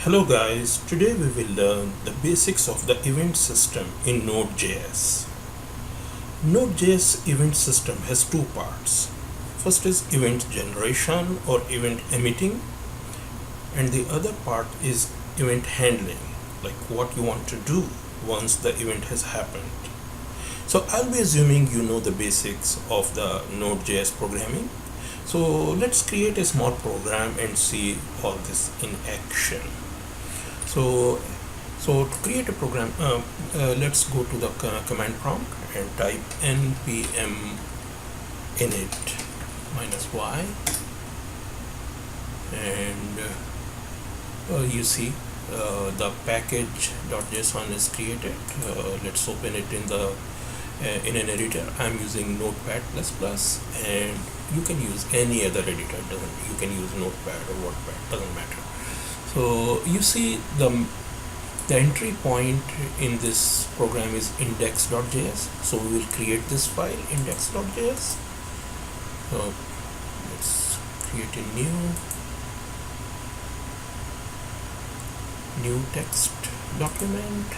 Hello guys, today we will learn the basics of the event system in Node.js. Node.js event system has two parts. First is event generation or event emitting, and the other part is event handling, like what you want to do once the event has happened. So I'll be assuming you know the basics of the Node.js programming. So let's create a small program and see all this in action. So, to create a program, let's go to the command prompt and type npm init -y, and you see the package.json is created. Let's open it in an editor. I'm using Notepad++, and you can use any other editor. You can use Notepad or WordPad, doesn't matter. So you see the entry point in this program is index.js. So we will create this file index.js. So let's create a new text document,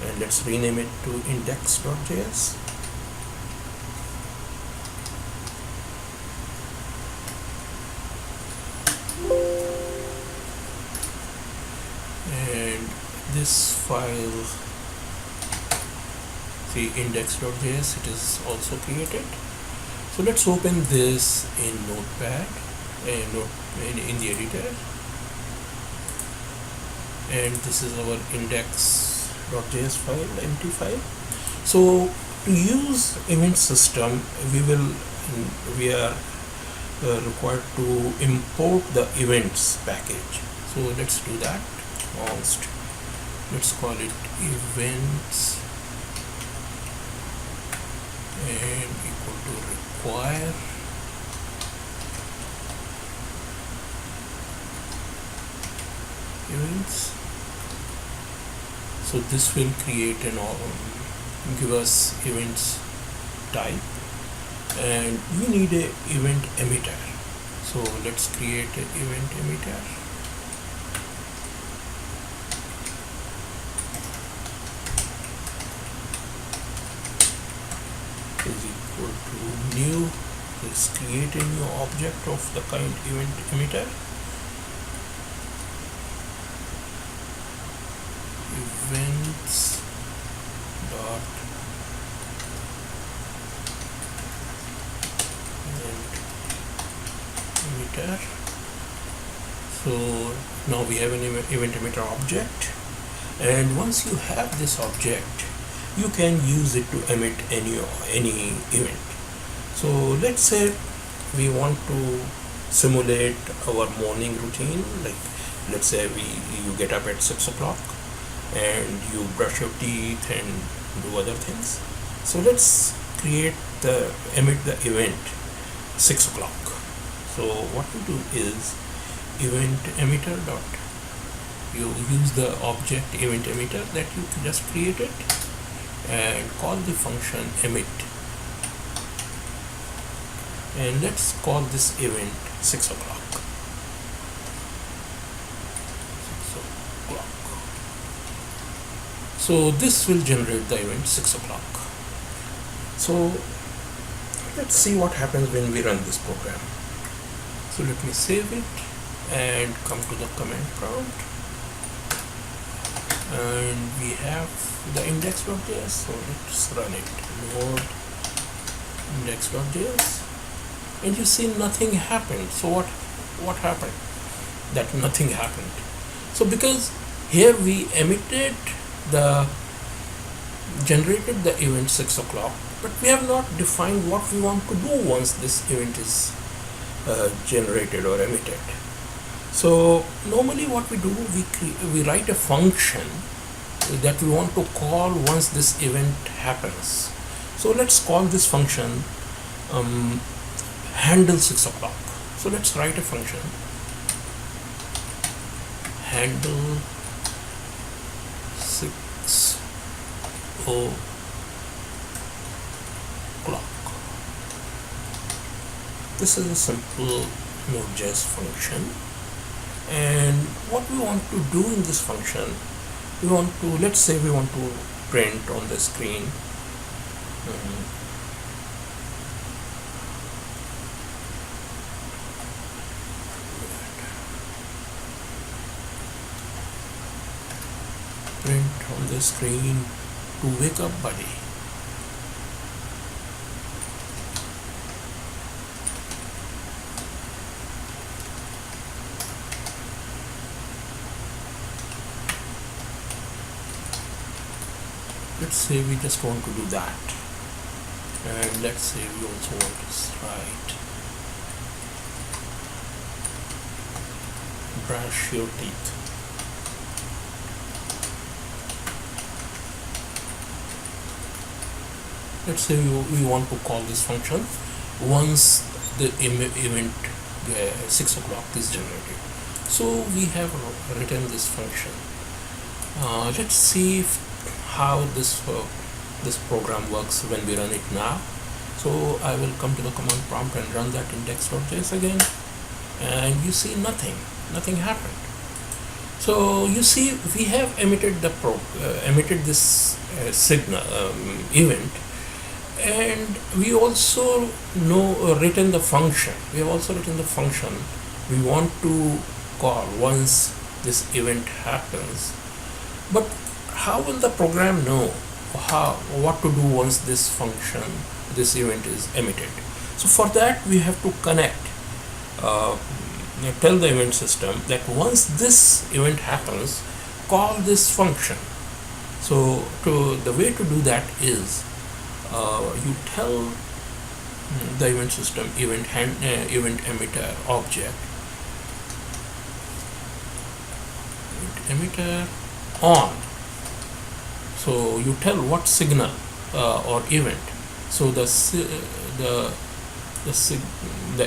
and let's rename it to index.js. And this file, the index.js, it is also created. So let's open this in Notepad in the editor, and this is our index.js file, empty file. So to use event system, we are required to import the events package. So let's do that. Let's call it events and equal to require events. So this will create give us events type, and we need a event emitter. So let's create an event emitter. Is equal to new. Let's create a new object of the kind event emitter. Events dot event emitter. So now we have an event emitter object, and once you have this object, you can use it to emit any event. So let's say we want to simulate our morning routine. Like, let's say you get up at 6 o'clock and you brush your teeth and do other things. So let's emit the event 6 o'clock. So what we do is event emitter dot, you use the object event emitter that you just created and call the function emit, and let's call this event 6 o'clock. 6 o'clock. So this will generate the event 6 o'clock. So let's see what happens when we run this program. So let me save it and come to the command prompt, and we have the index.js. So let's run it. Node index.js, and you see nothing happened. So what happened? That nothing happened. So because here we generated the event 6 o'clock, but we have not defined what we want to do once this event is generated or emitted. So normally what we do, we write a function that we want to call once this event happens. So let's call this function handle 6 o'clock. So let's write a function handle 6 o'clock. This is a simple Node.js function, And what we want to do in this function, we want to, let's say we want to print on the screen print on the screen to wake up buddy. Let's say we just want to do that, and let's say we also want to write brush your teeth. Let's say we want to call this function once the event 6 o'clock is generated. So we have written this function. Let's see how this program works when we run it now. So I will come to the command prompt and run that index.js again, and you see nothing happened. So you see we have emitted this signal event, and we also written the function. We have also written the function we want to call once this event happens. But how will the program know what to do once this event is emitted? So for that we have to connect, tell the event system that once this event happens, call this function. So the way to do that is you tell the event system event emitter object emitter on. So you tell what signal or event. So the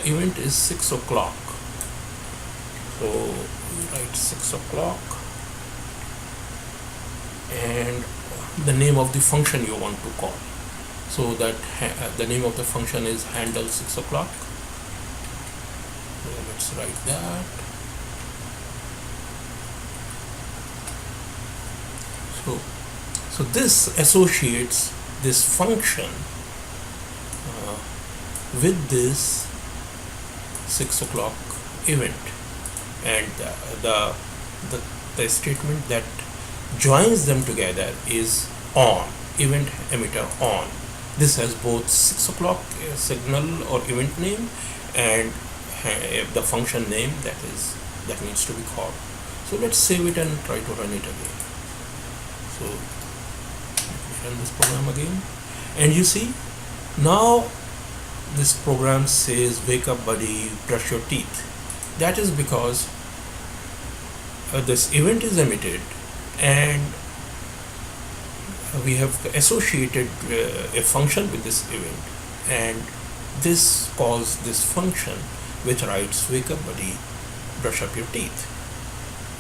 event is 6 o'clock. So we write 6 o'clock and the name of the function you want to call. So that the name of the function is handle 6 o'clock. So let's write that. So this associates this function with this 6 o'clock event, and the statement that joins them together is on, event emitter on. This has both 6 o'clock signal or event name and the function name that needs to be called. So let's save it and try to run it again. So run this program again, and you see now this program says wake up buddy, brush your teeth. That is because this event is emitted and we have associated a function with this event, and this calls this function which writes wake up buddy, brush up your teeth,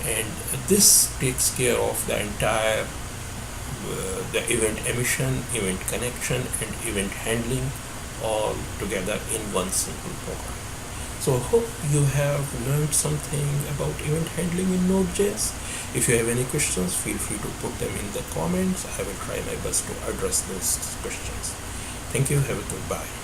and this takes care of the entire the event emission, event connection and event handling all together in one simple program. So hope you have learned something about event handling in Node.js. If you have any questions, feel free to put them in the comments. I will try my best to address those questions. Thank you. Have a good bye.